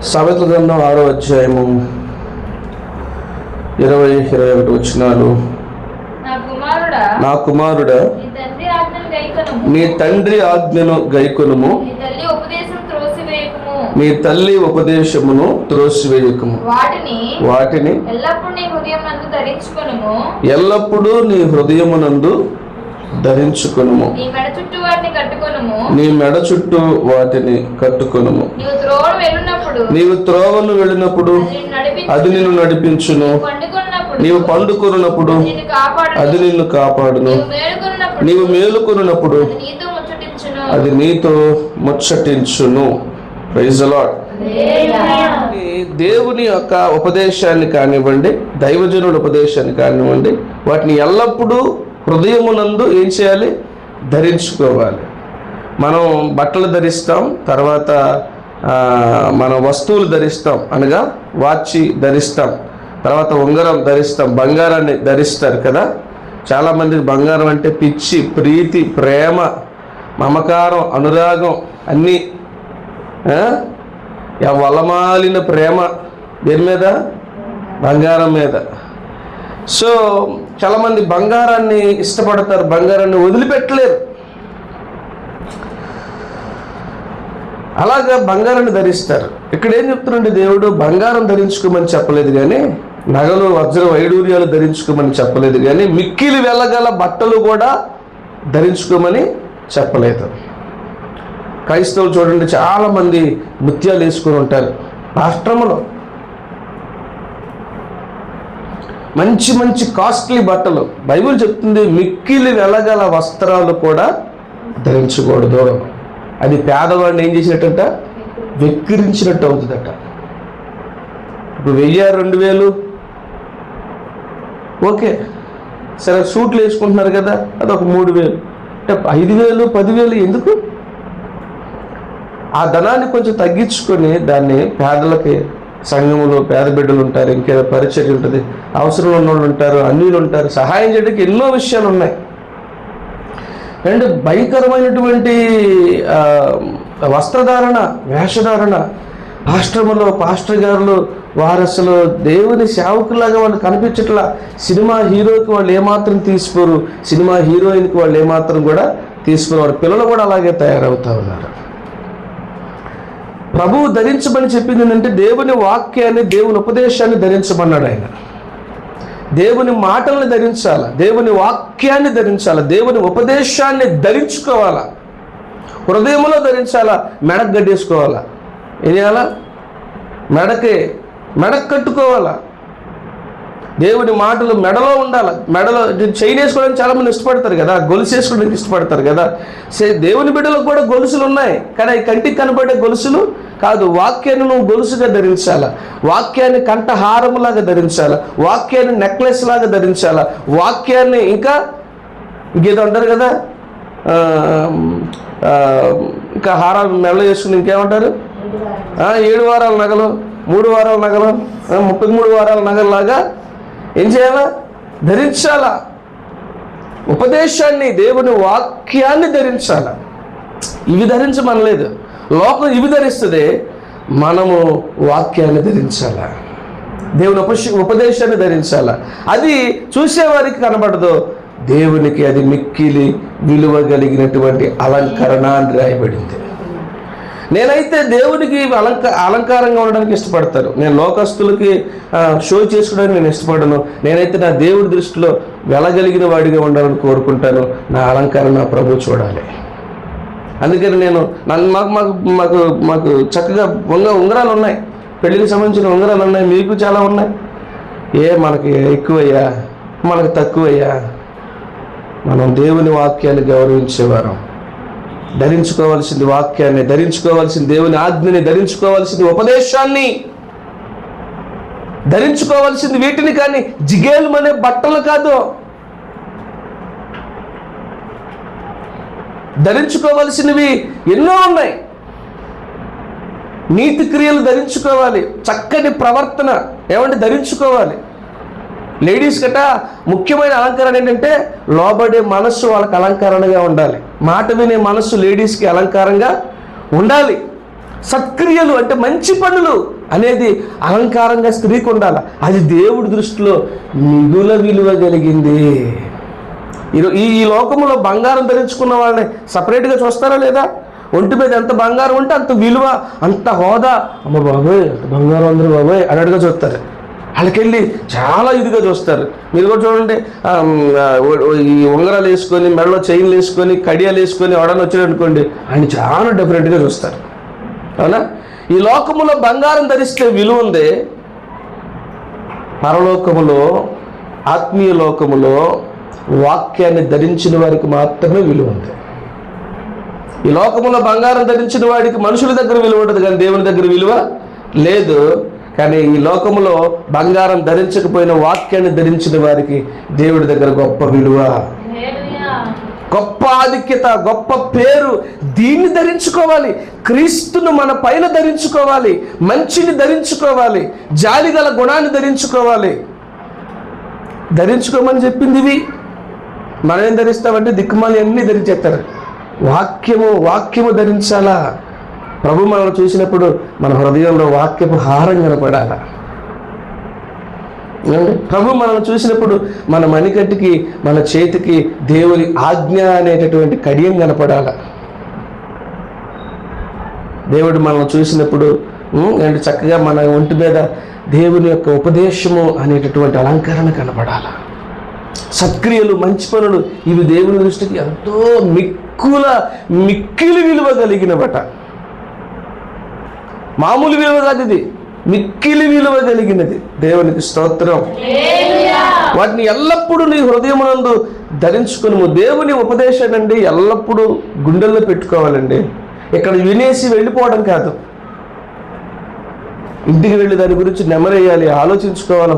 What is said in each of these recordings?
సామెతల గ్రంథం 6వ అధ్యాయము 20-21 వచనాలు. నా కుమారుడా, నీ తండ్రి ఆజ్ఞను గైకొనుము, నీ తల్లి ఉపదేశమును త్రోసివేయకుము. వాటిని ఎల్లప్పుడూ నీ హృదయమునందు ధరించుకొనుము. నీ మెడ చుట్టూ వాటిని కట్టుకొనుము. నీవు త్రోవను వెళ్ళినప్పుడు అది నిన్ను నడిపించును. నీవు పండుకొనున్నప్పుడు అది నిన్ను కాపాడును. నీవు మేలుకొనున్నప్పుడు అది నీతో ముచ్చటించును. Praise the lord. దేవుని యొక్క ఉపదేశాన్ని కానివ్వండి, దైవజనుల ఉపదేశాన్ని కానివ్వండి, వాటిని ఎల్లప్పుడూ హృదయమునందు ఏం చేయాలి? ధరించుకోవాలి. మనం బట్టలు ధరిస్తాం, తర్వాత మన వస్తువులు ధరిస్తాం, అనగా వాచి ధరిస్తాం, తర్వాత ఉంగరం ధరిస్తాం, బంగారాన్ని ధరిస్తారు కదా. చాలామంది బంగారం అంటే పిచ్చి, ప్రీతి, ప్రేమ, మమకారం, అనురాగం అన్నీ వలమాలిన ప్రేమ దేని మీద? బంగారం మీద. సో చాలామంది బంగారాన్ని ఇష్టపడతారు, బంగారాన్ని వదిలిపెట్టలేరు. అలాగా బంగారాన్ని ధరిస్తారు. ఇక్కడ ఏం చెప్తున్నాడు దేవుడు? బంగారం ధరించుకోమని చెప్పలేదు కానీ, నగలు, వజ్ర వైడూర్యాలు ధరించుకోమని చెప్పలేదు కానీ, మిక్కిలి వెళ్ళగల బట్టలు కూడా ధరించుకోమని చెప్పలేదు. క్రైస్తవులు చూడండి, చాలామంది ముత్యాలు వేసుకొని ఉంటారు. ఆశ్రమంలో మంచి మంచి కాస్ట్లీ బట్టలు. బైబిల్ చెప్తుంది మిక్కిలి వెళ్ళగల వస్త్రాలు కూడా ధరించకూడదు. అది పేదవాడిని ఏం చేసినట్టంట? వెక్కిరించినట్టు అవుతుందట. ఇప్పుడు 1000-2000 ఓకే, సరే సూట్లు వేసుకుంటున్నారు కదా, అదొక 3000 అంటే 5000, 10,000 ఎందుకు? ఆ ధనాన్ని కొంచెం తగ్గించుకొని దాన్ని పేదలకి, సంఘములో పేద బిడ్డలు ఉంటారు, ఇంకేదో పరిచర్య ఉంటుంది, అవసరం ఉన్న వాళ్ళు ఉంటారు, అన్యులు ఉంటారు, సహాయం చేయడానికి ఎన్నో విషయాలు ఉన్నాయి. అండ్ భయంకరమైనటువంటి వస్త్రధారణ, వేషధారణ. ఆశ్రమంలో పాస్టర్ గారులు వారు అసలు దేవుని సేవకులాగా వాళ్ళు కనిపించట్లా. సినిమా హీరోకి వాళ్ళు ఏమాత్రం తీసుకోరు, సినిమా హీరోయిన్కి వాళ్ళు ఏమాత్రం కూడా తీసుకోరు. వారి పిల్లలు కూడా అలాగే తయారవుతూ ఉన్నారు. ప్రభువు ధరించమని చెప్పింది ఏంటంటే దేవుని వాక్యాన్ని, దేవుని ఉపదేశాన్ని ధరించమన్నాడు ఆయన. దేవుని మాటల్ని ధరించాలా, దేవుని వాక్యాన్ని ధరించాలా, దేవుని ఉపదేశాన్ని ధరించుకోవాలా, హృదయంలో ధరించాలా, మెడకు గడ్డేసుకోవాలా. ఏం చేయాలా? మెడకు కట్టుకోవాలా. దేవుని మాటలు మెడలో ఉండాలి. మెడలో చైన్ వేసుకోవడానికి చాలామంది ఇష్టపడతారు కదా, గొలుసు వేసుకోవడానికి ఇష్టపడతారు కదా. దేవుని బిడ్డలకు కూడా గొలుసులు ఉన్నాయి, కానీ అవి కంటికి కనబడే గొలుసులు కాదు. వాక్యాన్ని నువ్వు గొలుసుగా ధరించాలా, వాక్యాన్ని కంఠహారములాగా ధరించాలా, వాక్యాన్ని నెక్లెస్ లాగా ధరించాలా, వాక్యాన్ని ఇంకేదో అంటారు కదా, ఇంకా హారాలు మెడలో వేసుకుని ఇంకేమంటారు, 7 వారాల నగలు, 3 వారాల నగలు, 33 వారాల నగలులాగా ఏం చేయాలా? ధరించాలా. ఉపదేశాన్ని, దేవుని వాక్యాన్ని ధరించాలా. ఇవి ధరించమనలేదు, లోకం ఇవి ధరిస్తుంది, మనము వాక్యాన్ని ధరించాలా, దేవుని ఉపదేశాన్ని ధరించాలా. అది చూసేవారికి కనబడదు, దేవునికి అది మిక్కిలి విలువ కలిగినటువంటి అలంకరణ అని రాయబడింది. నేనైతే దేవునికి అలంకారంగా ఉండడానికి ఇష్టపడతాను. నేను లోకస్తులకి షో చేసుకోవడానికి నేను ఇష్టపడను. నేనైతే నా దేవుడి దృష్టిలో వెళ్ళగలిగిన వాడిగా ఉండాలని కోరుకుంటాను. నా అలంకరణ ప్రభు చూడాలి. అందుకని నేను మాకు చక్కగా ఉంగరాలు ఉన్నాయి, పెళ్ళికి సంబంధించిన ఉంగరాలు ఉన్నాయి, మీకు చాలా ఉన్నాయి. మనకి ఎక్కువయ్యా, మనకు తక్కువయ్యా? మనం దేవుని వాక్యాన్ని గౌరవించేవారం. ధరించుకోవాల్సింది వాక్యాన్ని, ధరించుకోవాల్సింది దేవుని ఆజ్ఞని, ధరించుకోవాల్సింది ఉపదేశాన్ని, ధరించుకోవాల్సింది వీటిని, కానీ జిగేలుమనే బట్టలు కాదు. ధరించుకోవాల్సినవి ఎన్నో ఉన్నాయి. నీతి క్రియలు ధరించుకోవాలి, చక్కటి ప్రవర్తన ధరించుకోవాలి. లేడీస్ గట ముఖ్యమైన అలంకరణ ఏంటంటే లోబడే మనస్సు వాళ్ళకి అలంకరణగా ఉండాలి. మాట వినే మనస్సు లేడీస్కి అలంకారంగా ఉండాలి. సత్క్రియలు అంటే మంచి పనులు అనేది అలంకారంగా స్త్రీకి ఉండాలి. అది దేవుడి దృష్టిలో మిగుల విలువ కలిగింది. ఈ లోకంలో బంగారం ధరించుకున్న వాళ్ళని సపరేట్గా చూస్తారా లేదా? ఒంటి మీద ఎంత బంగారం ఉంటే అంత విలువ, అంత హోదా. అమ్మ బాబోయ్ అంత బంగారం అందరూ బాబోయ్ అన్నట్టుగా చూస్తారు. వాళ్ళకెళ్ళి చాలా ఇదిగా చూస్తారు. మీరు కూడా చూడండి, ఈ ఉంగరాలు వేసుకొని, మెడలో చైన్లు వేసుకొని, కడియాలు వేసుకొని ఎవడన్నా వచ్చాడు అనుకోండి, ఆయన చాలా డిఫరెంట్గా చూస్తారు. అవునా? ఈ లోకములో బంగారం ధరిస్తే విలువ ఉంది, పరలోకములో ఆత్మీయ లోకములో వాక్యాన్ని ధరించిన వారికి మాత్రమే విలువ ఉంది. ఈ లోకములో బంగారం ధరించిన వాడికి మనుషుల దగ్గర విలువ ఉంటుంది, కానీ దేవుని దగ్గర విలువ లేదు. కానీ ఈ లోకములో బంగారం ధరించకపోయిన వాక్యాన్ని ధరించిన వారికి దేవుడి దగ్గర గొప్ప విలువ, గొప్ప ఆధిక్యత, గొప్ప పేరు. దీన్ని ధరించుకోవాలి. క్రీస్తును మన పైన ధరించుకోవాలి, మంచిని ధరించుకోవాలి, జాలిగల గుణాన్ని ధరించుకోవాలి. ధరించుకోమని చెప్పింది ఇవి. మనం ఏం ధరిస్తామంటే దిక్కుమాలి అన్నీ ధరించేస్తారు. వాక్యము ధరించాలా. ప్రభు మనల్ని చూసినప్పుడు మన హృదయంలో వాక్యపు హారం కనపడాల. ప్రభు మనల్ని చూసినప్పుడు మన మణికట్టుకి, మన చేతికి దేవుని ఆజ్ఞ అనేటటువంటి కడియం కనపడాల. దేవుడు మనల్ని చూసినప్పుడు అంటే చక్కగా మన ఒంటి మీద దేవుని యొక్క ఉపదేశము అనేటటువంటి అలంకరణ కనపడాల. సత్క్రియలు, మంచి పనులు, ఇవి దేవుని దృష్టికి ఎంతో మిక్కిలి విలువ కలిగినవట. మామూలు విలువ కాదు, ఇది మిక్కిలి విలువ కలిగినది. దేవునికి స్తోత్రం. వాటిని ఎల్లప్పుడూ నీ హృదయమునందు ధరించుకుని, దేవుని ఉపదేశానండి ఎల్లప్పుడూ గుండెల్లో పెట్టుకోవాలండి. ఇక్కడ వినేసి వెళ్ళిపోవడం కాదు, ఇంటికి వెళ్ళి దాని గురించి నెమరేయాలి, ఆలోచించుకోవాలి.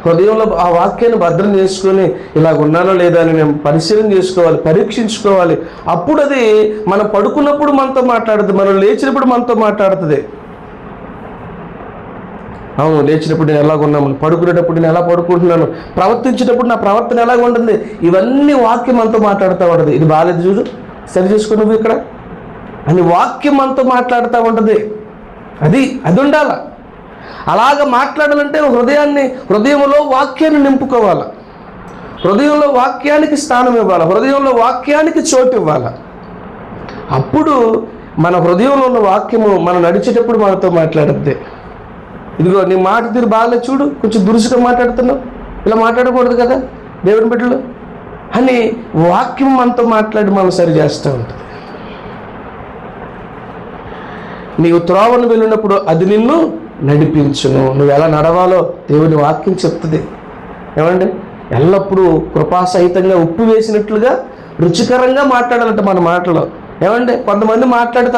హృదయంలో ఆ వాక్యాన్ని భద్రం చేసుకొని ఇలాగ ఉన్నానో లేదా అని మేము పరిశీలన చేసుకోవాలి, పరీక్షించుకోవాలి. అప్పుడు అది మనం పడుకున్నప్పుడు మనతో మాట్లాడుతుంది, మనం లేచినప్పుడు మనతో మాట్లాడుతుంది. అవును, లేచినప్పుడు నేను ఎలాగున్నాను, పడుకునేటప్పుడు నేను ఎలా పడుకుంటున్నాను, ప్రవర్తించేటప్పుడు నా ప్రవర్తన ఎలాగ ఉంటుంది, ఇవన్నీ వాక్యం మనతో మాట్లాడుతూ ఉంటుంది. ఇది బాగాలేదు చూడు, సరి చేసుకుని నువ్వు ఇక్కడ అని వాక్యం మనతో మాట్లాడుతూ ఉంటుంది. అది ఉండాల. అలాగ మాట్లాడాలంటే హృదయంలో వాక్యాన్ని నింపుకోవాలి, హృదయంలో వాక్యానికి స్థానం ఇవ్వాలి, హృదయంలో వాక్యానికి చోటు ఇవ్వాలి. అప్పుడు మన హృదయంలో ఉన్న వాక్యము మనం నడిచేటప్పుడు మనతో మాట్లాడుద్ది. ఇదిగో నీ మాట తీరు బాగాలేదు చూడు, కొంచెం దురుసుగా మాట్లాడుతున్నావు, ఇలా మాట్లాడకూడదు కదా దేవుని బిడ్డలు అని వాక్యం మనతో మాట్లాడి మనం సరి చేస్తూ ఉంటుంది. నీవు త్రోవను వెళ్ళినప్పుడు అది నిన్ను నడిపించును. నువ్వు ఎలా నడవాలో దేవుని వాక్యం చెప్తుంది. ఏమండి, ఎల్లప్పుడూ కృపాసహితంగా ఉప్పు వేసినట్లుగా రుచికరంగా మాట్లాడాలంట మన మాటలో. ఏమండి, కొంతమంది మాట్లాడితే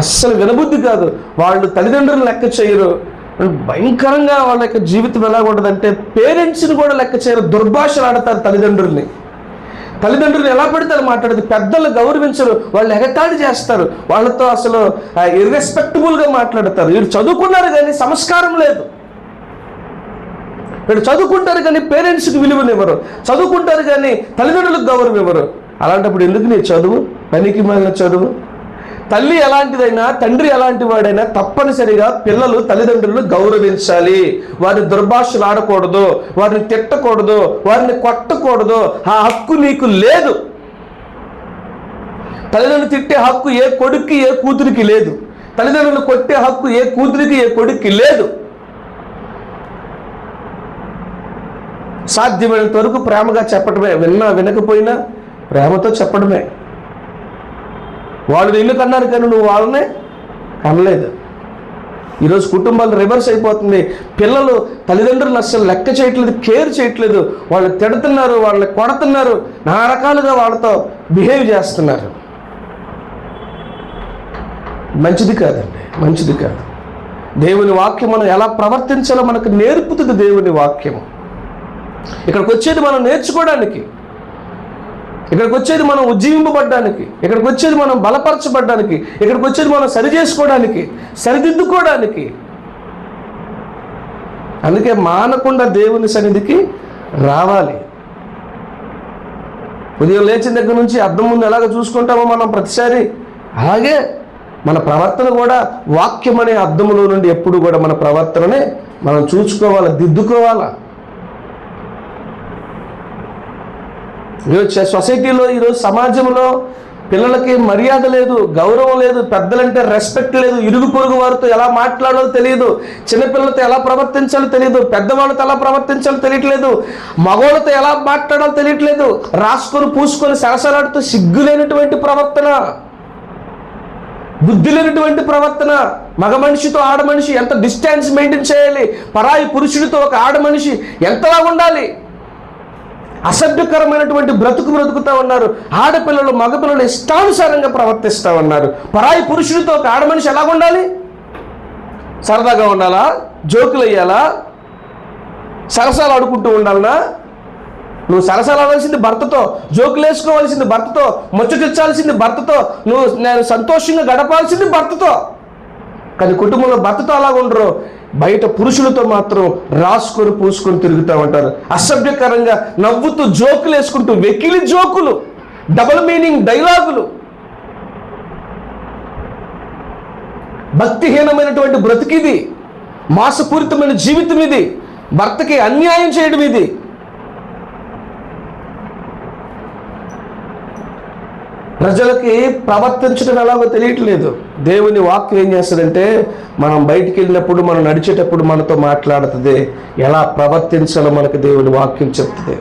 అస్సలు వినబుద్ధి కాదు. వాళ్ళు తల్లిదండ్రులను లెక్క చేయరు. భయంకరంగా వాళ్ళ యొక్క జీవితం ఎలా ఉంటుందంటే పేరెంట్స్ని కూడా లెక్క చేయరు, దుర్భాషలు ఆడతారు తల్లిదండ్రులు ఎలా పెడతారు మాట్లాడదు, పెద్దలు గౌరవించరు, వాళ్ళు ఎగతాళి చేస్తారు, వాళ్ళతో అసలు ఇర్రెస్పెక్టబుల్గా మాట్లాడతారు. వీళ్ళు చదువుకున్నారు కానీ సంస్కారం లేదు. వీళ్ళు చదువుకుంటారు కానీ పేరెంట్స్కి విలువనివ్వరు, చదువుకుంటారు కానీ తల్లిదండ్రులకు గౌరవం ఇవ్వరు. అలాంటప్పుడు ఎందుకు నీ చదువు, పనికి మాలిన చదువు? తల్లి ఎలాంటిదైనా, తండ్రి ఎలాంటి వాడైనా తప్పనిసరిగా పిల్లలు తల్లిదండ్రులను గౌరవించాలి. వారిని దుర్భాషలు ఆడకూడదు, వారిని తిట్టకూడదు, వారిని కొట్టకూడదు. ఆ హక్కు నీకు లేదు. తల్లిదండ్రులు తిట్టే హక్కు ఏ కొడుక్కి ఏ కూతురికి లేదు. తల్లిదండ్రులు కొట్టే హక్కు ఏ కూతురికి ఏ కొడుక్కి లేదు. సాధ్యమైనంత వరకు ప్రేమగా చెప్పడమే, వినకపోయినా ప్రేమతో చెప్పడమే. వాళ్ళు నిన్ను కన్నారు కానీ నువ్వు వాళ్ళనే కనలేదు. ఈరోజు కుటుంబాలు రివర్స్ అయిపోతుంది. పిల్లలు తల్లిదండ్రులు అస్సలు లెక్క చేయట్లేదు, కేర్ చేయట్లేదు. వాళ్ళు తిడుతున్నారు, వాళ్ళని కొడుతున్నారు, నానా రకాలుగా వాళ్ళతో బిహేవ్ చేస్తున్నారు. మంచిది కాదండి, మంచిది కాదు. దేవుని వాక్యం మనం ఎలా ప్రవర్తించాలో మనకు నేర్పుతుంది దేవుని వాక్యము. ఇక్కడికి వచ్చేది మనం నేర్చుకోవడానికి, ఇక్కడికి వచ్చేది మనం ఉజ్జీవింపబడ్డానికి, ఇక్కడికి వచ్చేది మనం బలపరచబడ్డానికి, ఇక్కడికి వచ్చేది మనం సరి చేసుకోవడానికి, సరిదిద్దుకోవడానికి. అందుకే మానకుండా దేవుని సన్నిధికి రావాలి. ఉదయం లేచిన దగ్గర నుంచి అద్దం ముందు ఎలాగ చూసుకుంటామో మనం ప్రతిసారి అలాగే మన ప్రవర్తన కూడా వాక్యం అనే అర్థములో నుండి ఎప్పుడు కూడా మన ప్రవర్తననే మనం చూసుకోవాలి, దిద్దుకోవాలా. ఈరోజు సొసైటీలో, ఈరోజు సమాజంలో పిల్లలకి మర్యాద లేదు, గౌరవం లేదు, పెద్దలంటే రెస్పెక్ట్ లేదు, ఇరుగు పొరుగు వారితో ఎలా మాట్లాడాలో తెలియదు, చిన్నపిల్లలతో ఎలా ప్రవర్తించాలో తెలియదు, పెద్దవాళ్ళతో ఎలా ప్రవర్తించాలో తెలియట్లేదు, మగవాళ్ళతో ఎలా మాట్లాడాలో తెలియట్లేదు, రాసుకొని పూసుకొని సరసలాడుతూ సిగ్గులేనటువంటి ప్రవర్తన, బుద్ధి లేనటువంటి ప్రవర్తన. మగ మనిషితో ఆడ మనిషి ఎంత డిస్టెన్స్ మెయింటైన్ చేయాలి, పరాయి పురుషుడితో ఒక ఆడ మనిషి ఎంతలా ఉండాలి, అసభ్యకరమైనటువంటి బ్రతుకుతూ ఉన్నారు. ఆడపిల్లలు మగపిల్లలు ఇష్టానుసారంగా ప్రవర్తిస్తూ ఉన్నారు. పరాయి పురుషుడితో ఒక ఆడ మనిషి ఎలా ఉండాలి? సరదాగా ఉండాలా? జోకులు వేయాలా? సరసాలు ఆడుకుంటూ ఉండాలనా? నువ్వు సరసాలు ఆడాల్సింది భర్తతో, జోకులు వేసుకోవాల్సింది భర్తతో, ముచ్చటించాల్సింది భర్తతో, నేను సంతోషంగా గడపాల్సింది భర్తతో. కానీ కుటుంబంలో భర్తతో అలాగ ఉండరు, బయట పురుషులతో మాత్రం రాసుకొని పూసుకొని తిరుగుతూ ఉంటారు. అసభ్యకరంగా నవ్వుతూ జోకులు వేసుకుంటూ, వెకిలి జోకులు, డబుల్ మీనింగ్ డైలాగులు, భక్తిహీనమైనటువంటి బ్రతికిది, మోసపూరితమైన జీవితం ఇది, భర్తకి అన్యాయం చేయడం ఇది. ప్రజలకి ప్రవర్తించడం ఎలాగో తెలియట్లేదు. దేవుని వాక్యం ఏం చేస్తుందంటే, మనం బయటికి వెళ్ళినప్పుడు, మనం నడిచేటప్పుడు మనతో మాట్లాడుతుంది, ఎలా ప్రవర్తించాలో మనకు దేవుని వాక్యం చెప్తుంది.